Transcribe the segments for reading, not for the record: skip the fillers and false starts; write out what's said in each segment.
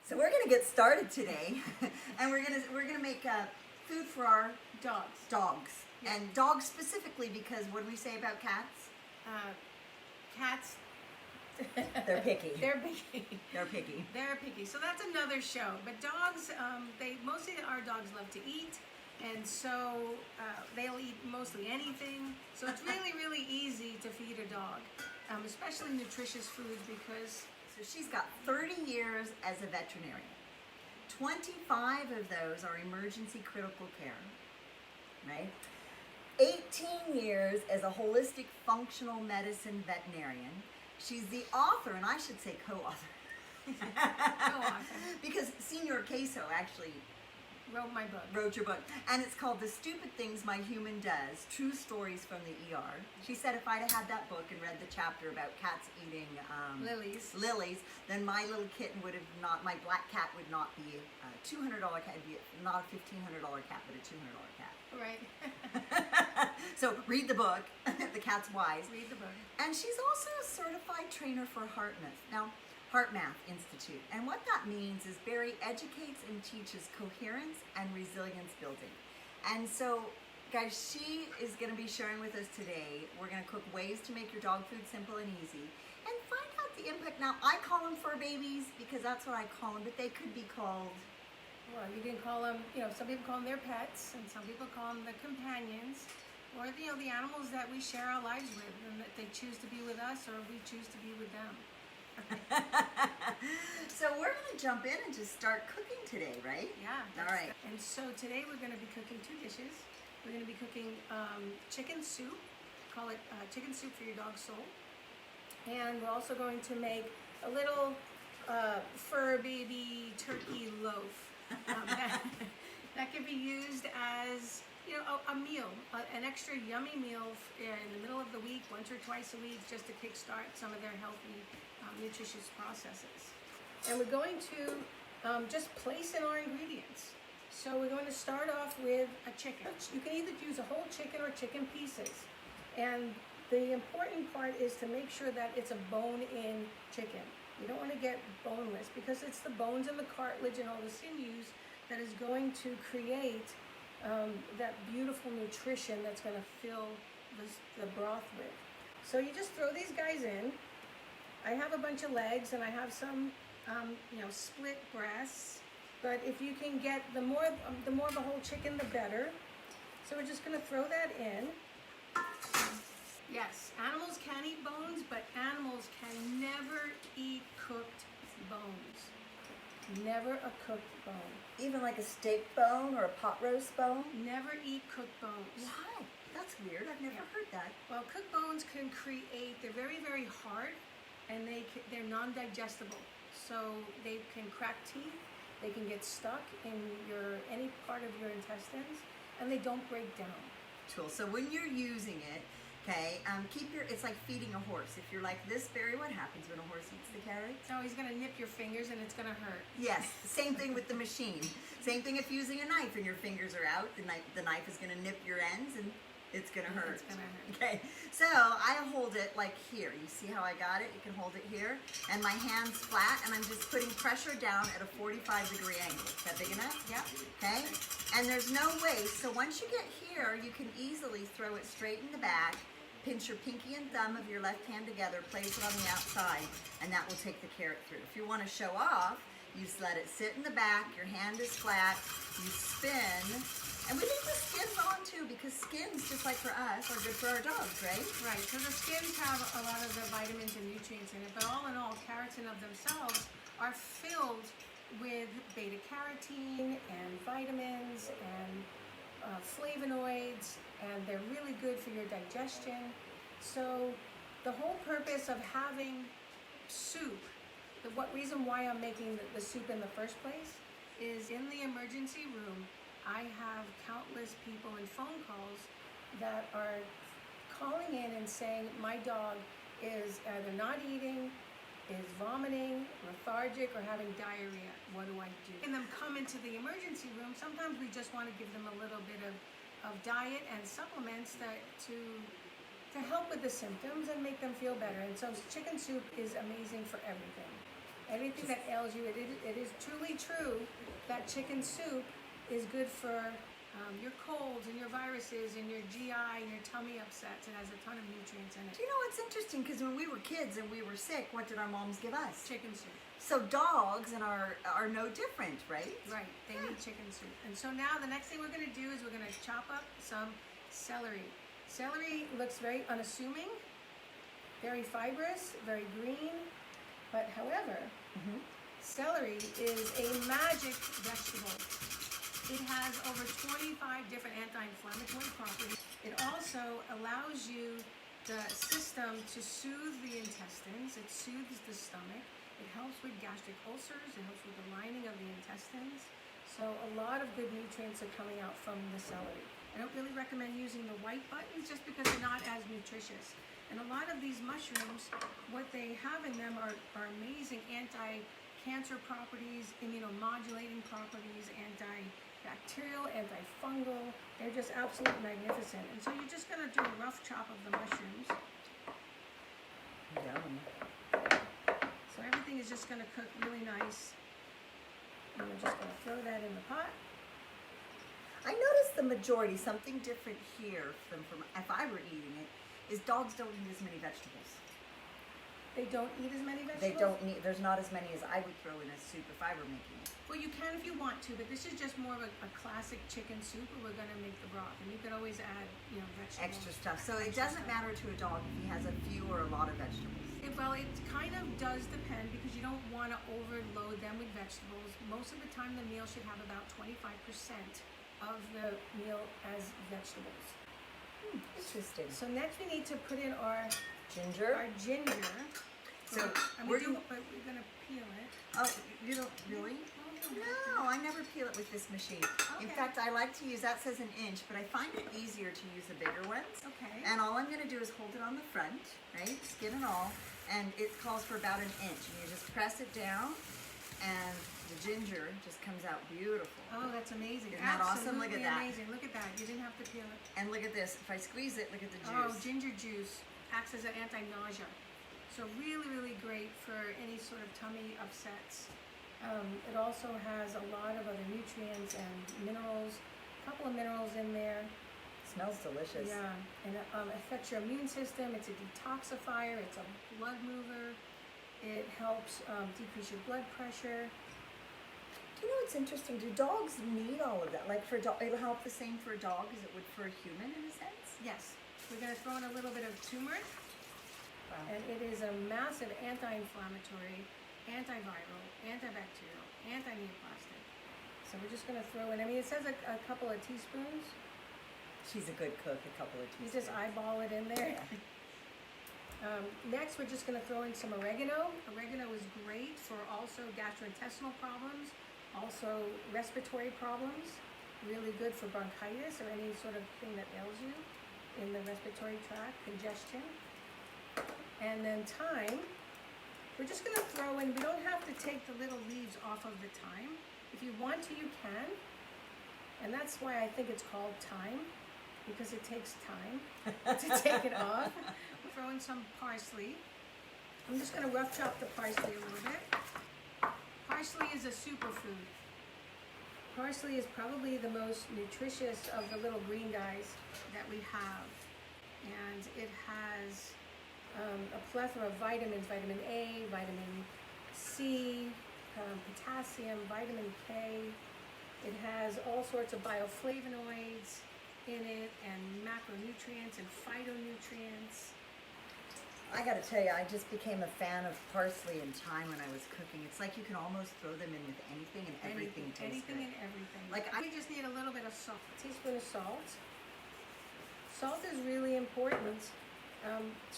So we're gonna get started today, and we're gonna make food for our Dogs. dogs, Yeah. and dogs specifically because what do we say about cats? Cats. They're picky. They're picky. They're picky. They're picky. So that's another show. But dogs, mostly our dogs love to eat, and so they'll eat mostly anything. So it's really, really easy to feed a dog, especially nutritious foods because. So she's got 30 years as a veterinarian. 25 of those are emergency critical care, right? 18 years as a holistic functional medicine veterinarian. She's the author, and I should say co-author. Co-author. Because Senior Queso actually Wrote your book. And it's called The Stupid Things My Human Does, True Stories from the ER. She said if I'd had that book and read the chapter about cats eating lilies, then my little kitten would have not, my black cat would not be a $200 cat, it'd be not a $1,500 cat, but a $200 cat. Right. So read the book, The Cat's Wise. Read the book. And she's also a certified trainer for HeartMath Institute. And what that means is Barrie educates and teaches coherence and resilience building. And so, guys, she is going to be sharing with us today. We're going to cook ways to make your dog food simple and easy and find out the impact. Now, I call them fur babies because that's what I call them, but they could be called... Well, you can call them, some people call them their pets, and some people call them the companions, or, the animals that we share our lives with, and that they choose to be with us, or we choose to be with them. So we're going to jump in and just start cooking today, right? Yeah. All right. And so today we're going to be cooking two dishes. We're going to be cooking chicken soup. Call it chicken soup for your dog's soul. And we're also going to make a little fur baby turkey loaf that can be used as a meal, an extra yummy meal in the middle of the week, once or twice a week, just to kickstart some of their healthy, nutritious processes. And we're going to just place in our ingredients. So we're going to start off with a chicken. You can either use a whole chicken or chicken pieces. And the important part is to make sure that it's a bone-in chicken. You don't want to get boneless because it's the bones and the cartilage and all the sinews that is going to create that beautiful nutrition that's going to fill the broth with. So you just throw these guys in. I have a bunch of legs and I have some, split breasts. But if you can get the more of the whole chicken, the better. So we're just going to throw that in. Yes, animals can eat bones, but animals can never eat cooked bones. Never a cooked bone. Even like a steak bone or a pot roast bone? Never eat cooked bones. Why? That's weird. I've never heard that. Well, cooked bones can they're very, very hard, and they're non-digestible. So they can crack teeth, they can get stuck in any part of your intestines, and they don't break down. Cool. So when you're using it, okay, it's like feeding a horse. If you're like this, Barrie, what happens when a horse eats the carrots? Oh, he's going to nip your fingers and it's going to hurt. Yes, same thing with the machine. Same thing if using a knife and your fingers are out, the knife is going to nip your ends and it's going to hurt. It's going to hurt. Okay, so I hold it like here. You see how I got it? You can hold it here. And my hand's flat and I'm just putting pressure down at a 45-degree angle. Is that big enough? Yeah. Okay, and there's no waste. So once you get here, you can easily throw it straight in the back. Pinch your pinky and thumb of your left hand together, place it on the outside, and that will take the carrot through. If you want to show off, you just let it sit in the back, your hand is flat, you spin, and we leave the skins on too, because skins, just like for us, are good for our dogs, right? Right, so the skins have a lot of the vitamins and nutrients in it, but all in all, carrots in of themselves are filled with beta-carotene and vitamins and flavonoids, and they're really good for your digestion. So the whole purpose of having soup, reason why I'm making the soup in the first place is in the emergency room, I have countless people and phone calls that are calling in and saying, my dog is either not eating, is vomiting, lethargic, or having diarrhea. What do I do? And them come into the emergency room. Sometimes we just want to give them a little bit of diet and supplements to help with the symptoms and make them feel better. And so chicken soup is amazing for everything. Anything that ails you, it is truly true that chicken soup is good for your colds and your viruses and your GI and your tummy upsets. It has a ton of nutrients in it. Do you know what's interesting? Because when we were kids and we were sick, what did our moms give us? Chicken soup. So dogs are no different, right? Right, they need chicken soup. And so now the next thing we're gonna do is we're gonna chop up some celery. Celery looks very unassuming, very fibrous, very green, but however, celery is a magic vegetable. It has over 25 different anti-inflammatory properties. It also allows you, the system, to soothe the intestines. It soothes the stomach. It helps with gastric ulcers. It helps with the lining of the intestines. So a lot of good nutrients are coming out from the celery. I don't really recommend using the white buttons just because they're not as nutritious. And a lot of these mushrooms, what they have in them are amazing anti-cancer properties, immunomodulating properties, antibacterial, antifungal. They're just absolutely magnificent. And so you're just gonna do a rough chop of the mushrooms. Yum. So everything is just gonna cook really nice. And we're just gonna throw that in the pot. I noticed the majority, something different here from if I were eating it, is dogs don't eat as many vegetables. They don't eat as many vegetables? They don't need, there's not as many as I would throw in a soup if I were making it. Well, you can if you want to, but this is just more of a classic chicken soup where we're gonna make the broth. And you could always add, vegetables. Extra stuff. So it doesn't matter to a dog if he has a few or a lot of vegetables. Well, it kind of does depend because you don't want to overload them with vegetables. Most of the time the meal should have about 25% of the meal as vegetables. Interesting. So next we need to put in our Ginger. So we're gonna peel it. Oh, you don't really? No, I never peel it with this machine. In Okay. fact, I like to use, that says an inch, but I find it easier to use the bigger ones. Okay. And all I'm going to do is hold it on the front, right, skin and all, and it calls for about an inch. And you just press it down, and the ginger just comes out beautiful. Oh, that's amazing. Isn't that awesome? Look at Absolutely that. amazing. Look at that. You didn't have to peel it. And look at this. If I squeeze it, look at the Oh, juice. ginger juice acts as an anti-nausea. So really, really great for any sort of tummy upsets. It also has a lot of other nutrients and minerals, a couple of minerals in there. Smells delicious. Yeah, and it affects your immune system. It's a detoxifier. It's a blood mover. It helps decrease your blood pressure. Do you know what's interesting? Do dogs need all of that? Like for a dog, it'll help the same for a dog as it would for a human in a sense? Yes, we're going to throw in a little bit of turmeric. Wow. And it is a massive anti-inflammatory, antiviral, antibacterial, anti-neoplastic. So we're just going to throw in, it says a couple of teaspoons. She's a good cook, a couple of You teaspoons. just eyeball it in there. Next, we're just going to throw in some oregano. Oregano is great for also gastrointestinal problems, also respiratory problems. Really good for bronchitis or any sort of thing that ails you in the respiratory tract, congestion. And then thyme, we're just gonna throw in, we don't have to take the little leaves off of the thyme. If you want to, you can. And that's why I think it's called thyme, because it takes time to take it off. We'll throw in some parsley. I'm just gonna rough chop the parsley a little bit. Parsley is a superfood. Parsley is probably the most nutritious of the little green guys that we have. And it has a plethora of vitamins, vitamin A, vitamin C, potassium, vitamin K. It has all sorts of bioflavonoids in it and macronutrients and phytonutrients. I gotta tell you, I just became a fan of parsley and thyme when I was cooking. It's like you can almost throw them in with anything and everything tastes Anything good. and everything. Like we just need a little bit of salt. A teaspoon of salt. Salt is really important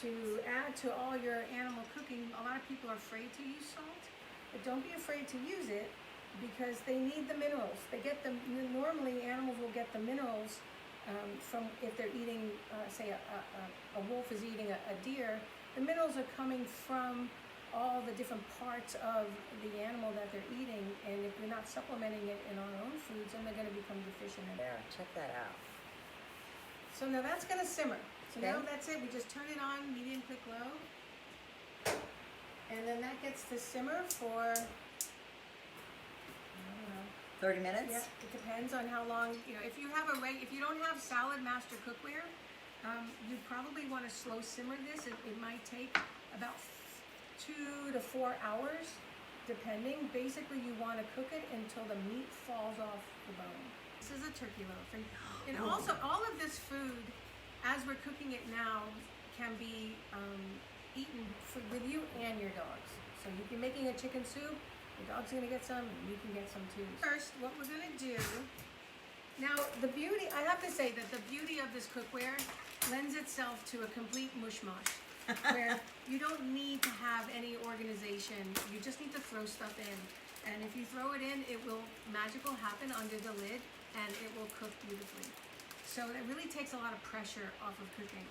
to add to all your animal cooking. A lot of people are afraid to use salt, but don't be afraid to use it because they need the minerals. They get them, normally animals will get the minerals from if they're eating, say a wolf is eating a deer, the minerals are coming from all the different parts of the animal that they're eating, and if we're not supplementing it in our own foods, then they're going to become deficient in it. There, check that out. So now that's going to simmer. So now Okay. that's it. We just turn it on, medium, quick, low. And then that gets to simmer for, I don't know. 30 minutes? Yeah, it depends on how long, if you have if you don't have Salad Master cookware, you probably want to slow simmer this. It might take about 2 to 4 hours, depending. Basically, you want to cook it until the meat falls off the bone. This is a turkey loaf. And also, all of this food, as we're cooking it now, can be eaten with you and your dogs. So you can be making a chicken soup, your dog's gonna get some, and you can get some too. First, what we're gonna do, now I have to say that the beauty of this cookware lends itself to a complete mush-mush, where you don't need to have any organization, you just need to throw stuff in. And if you throw it in, magic will happen under the lid, and it will cook beautifully. So it really takes a lot of pressure off of cooking.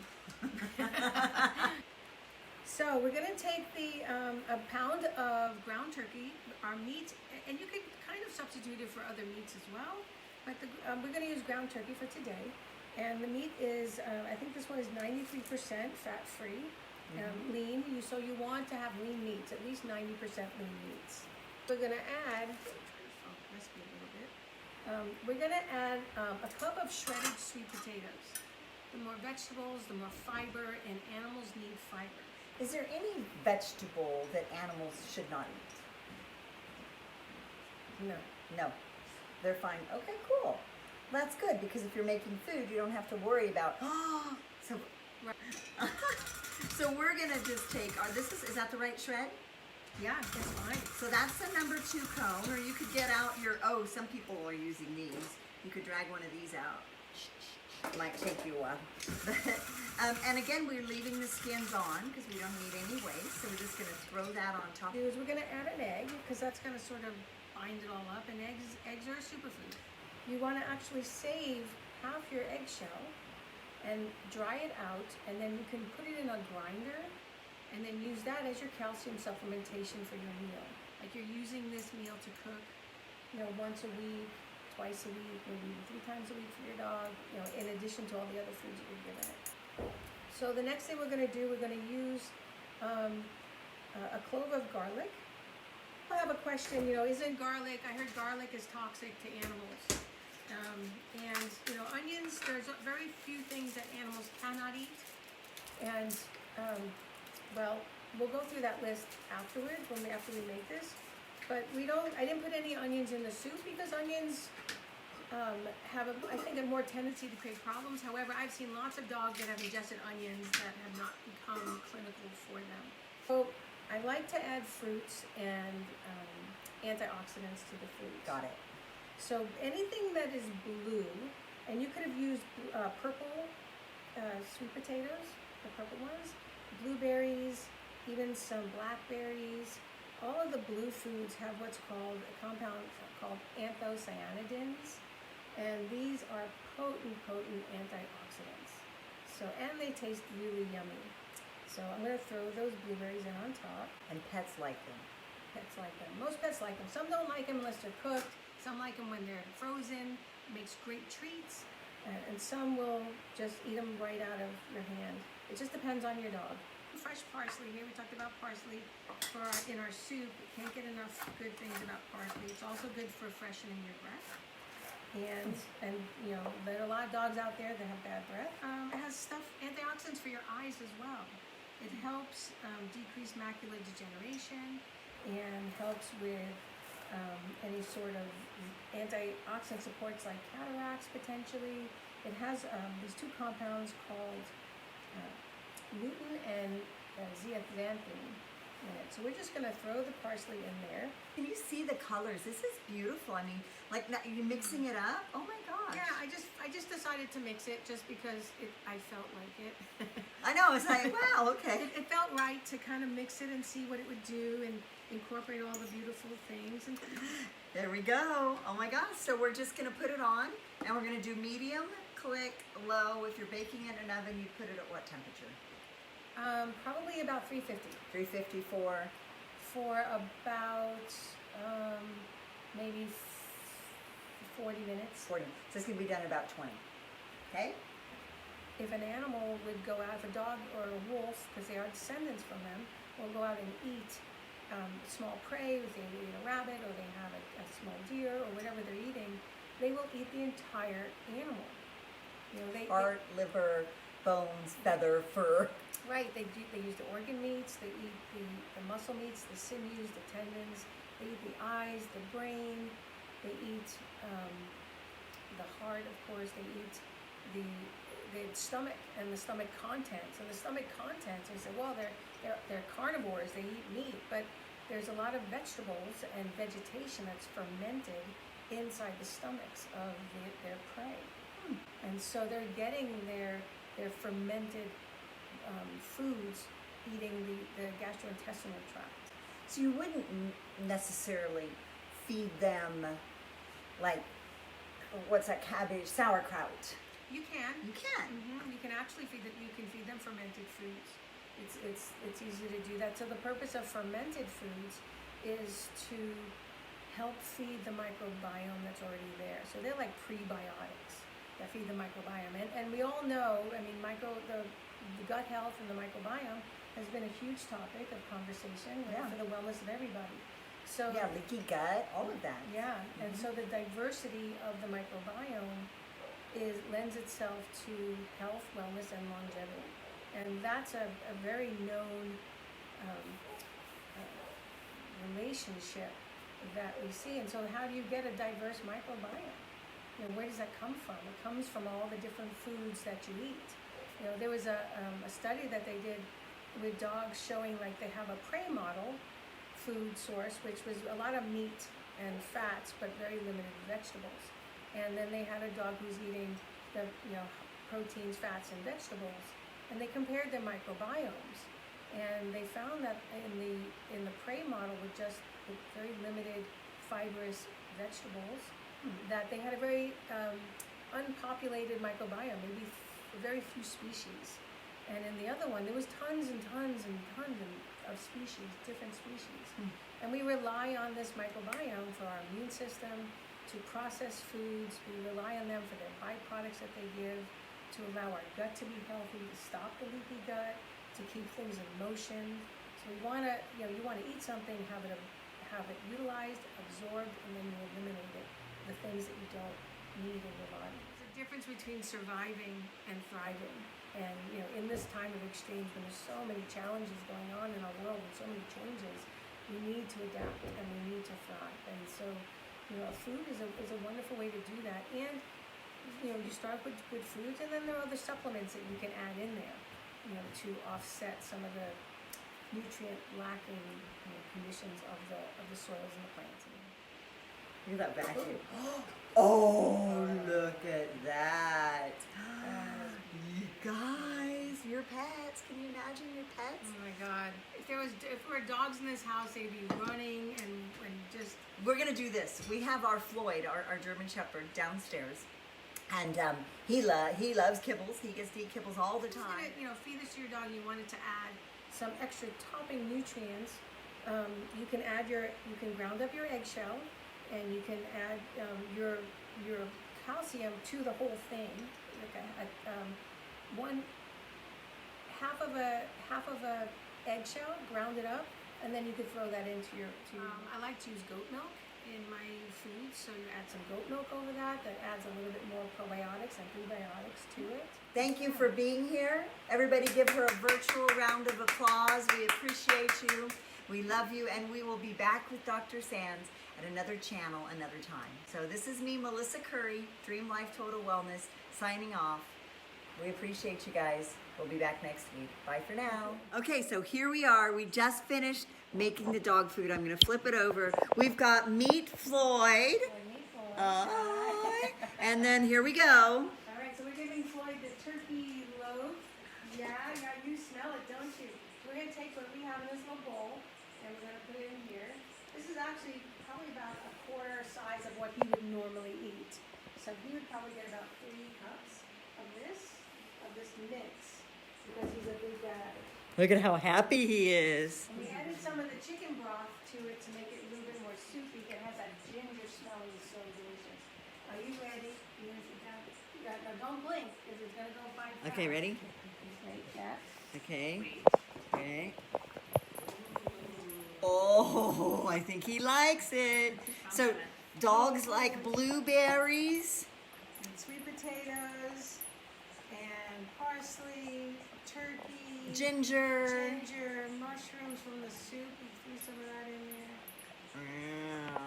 So we're gonna take a pound of ground turkey, our meat, and you could kind of substitute it for other meats as well, but we're gonna use ground turkey for today. And the meat is, I think this one is 93% fat-free, lean. So you want to have lean meats, at least 90% lean meats. We're gonna add, we're gonna add a cup of shredded sweet potatoes. The more vegetables, the more fiber, and animals need fiber. Is there any vegetable that animals should not eat? No. No. They're fine. Okay, cool. That's good, because if you're making food, you don't have to worry about, so we're gonna just take is that the right shred? Yeah, that's fine. So that's the number 2 cone, or you could get out some people are using these. You could drag one of these out. It might take you a while. And again, we're leaving the skins on because we don't need any waste. So we're just gonna throw that on top. We're gonna add an egg, because that's gonna sort of bind it all up, and eggs are a superfood. You wanna actually save half your eggshell and dry it out, and then you can put it in a grinder and then use that as your calcium supplementation for your meal. Like you're using this meal to cook, once a week, twice a week, maybe 3 times a week for your dog, in addition to all the other foods that you're giving it. So the next thing we're gonna do, we're gonna use a clove of garlic. I have a question, isn't garlic, I heard garlic is toxic to animals. And onions, there's very few things that animals cannot eat. And, we'll go through that list afterwards, after we make this. But I didn't put any onions in the soup, because onions have, I think, a more tendency to create problems. However, I've seen lots of dogs that have ingested onions that have not become clinical for them. So I like to add fruits and antioxidants to the food. Got it. So anything that is blue, and you could have used purple sweet potatoes, the purple ones, blueberries, even some blackberries. All of the blue foods have what's called a compound called anthocyanidins, and these are potent antioxidants. And they taste really yummy. So I'm going to throw those blueberries in on top. And pets like them. Pets like them. Most pets like them. Some don't like them unless they're cooked. Some like them when they're frozen. It makes great treats. And some will just eat them right out of your hand. It just depends on your dog. Fresh parsley. Here we talked about parsley in our soup. You can't get enough good things about parsley. It's also good for freshening your breath. And there are a lot of dogs out there that have bad breath. It has antioxidants for your eyes as well. It helps decrease macular degeneration and helps with any sort of antioxidant supports like cataracts potentially. It has these 2 compounds called lutein and zeaxanthin in it. So we're just going to throw the parsley in there. Can you see the colors? This is beautiful. I mean, like, you're mixing it up? Oh my gosh. Yeah, I just decided to mix it just because I felt like it. I know, it's like, wow, okay. It felt right to kind of mix it and see what it would do and incorporate all the beautiful things. And there we go. Oh my gosh. So we're just going to put it on, and we're going to do medium, click, low. If you're baking it in an oven, you put it at what temperature? Probably about 350. 350 for about maybe 40 minutes. 40. So it's going to be done in about 20. Okay? If an animal would go out, if a dog or a wolf, because they are descendants from them, will go out and eat small prey, if they eat a rabbit or they have a small deer or whatever they're eating, they will eat the entire animal. You know, Heart, liver, bones, feather, fur. Right, they use the organ meats, they eat the muscle meats, the sinews, the tendons, they eat the eyes, the brain, they eat the heart, of course, they eat the stomach and the stomach contents. And the stomach contents, they say, well, they're carnivores, they eat meat, but there's a lot of vegetables and vegetation that's fermented inside the stomachs of their prey. And so they're getting their fermented foods eating the gastrointestinal tract. So you wouldn't necessarily feed them like, what's that, cabbage, sauerkraut? You can. You can. You can actually feed them. You can feed them fermented foods. It's easy to do that. So the purpose of fermented foods is to help feed the microbiome that's already there. So they're like prebiotics that feed the microbiome. And we all know, I mean, the gut health and the microbiome has been a huge topic of conversation for the wellness of everybody. So yeah, leaky gut, all of that. Yeah, and so the diversity of the microbiome lends itself to health, wellness, and longevity. And that's a very known relationship that we see. And so how do you get a diverse microbiome? You know, where does that come from? It comes from all the different foods that you eat. You know, there was a study that they did with dogs showing like they have a prey model food source, which was a lot of meat and fats, but very limited vegetables. And then they had a dog who's eating the proteins, fats, and vegetables, and they compared their microbiomes, and they found that in the prey model with just the very limited fibrous vegetables, that they had a very unpopulated microbiome, maybe very few species. And in the other one, there was tons and tons and tons of species, different species. And we rely on this microbiome for our immune system, to process foods. We rely on them for their byproducts that they give, to allow our gut to be healthy, to stop the leaky gut, to keep things in motion. So we want to, you want to eat something, have it utilized, absorbed, and then you eliminate it, the things that you don't need in your body. There's a difference between surviving and thriving. And in this time of exchange, when there's so many challenges going on in our world and so many changes, we need to adapt and we need to thrive. And so, food is a wonderful way to do that. And you start with good foods, and then there are other supplements that you can add in there, to offset some of the nutrient lacking conditions of the soils and the plants. Look at that vacuum. Oh, look at that. You guys, your pets. Can you imagine your pets? Oh my God. If there were dogs in this house, they'd be running and just... We're going to do this. We have our Floyd, our German Shepherd, downstairs. And he loves kibbles. He gets to eat kibbles all the time. Feed this to your dog. You want it to add some extra topping nutrients. You can ground up your eggshell, and you can add your calcium to the whole thing. Half of a eggshell, ground it up, and then you could throw that into your. I like to use goat milk in my food, so you add some goat milk over that. That adds a little bit more probiotics and prebiotics to it. Thank you for being here. Everybody give her a virtual round of applause. We appreciate you. We love you, and we will be back with Dr. Sands at another channel another time. So this is me, Melissa Curry, Dream Life Total Wellness, signing off. We appreciate you guys. We'll be back next week. Bye for now. Okay, so here we are. We just finished making the dog food. I'm going to flip it over. We've got Meat Floyd. And then here we go. All right, so we're giving Floyd the turkey loaf. Yeah, you smell it, don't you? We're going to take what we have in this little bowl, and we're going to put it in here. This is actually probably about a quarter size of what he would normally eat. So he would probably get about 3 cups of this mix, because he's a big guy. Look at how happy he is. And we added some of the chicken broth to it to make it a little bit more soupy. It has that ginger smell. It's so delicious. Are you ready? Now don't blink, because it's going to go 5 Okay, ready? Like that. Okay. Okay. Oh, I think he likes it. So dogs like blueberries. And sweet potatoes, and parsley, turkey, Ginger. mushrooms from the soup. We threw some of that in there. Yeah.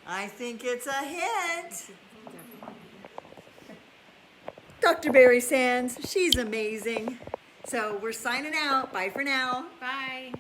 I think it's a hit. Dr. Barrie Sands, she's amazing. So we're signing out. Bye for now. Bye.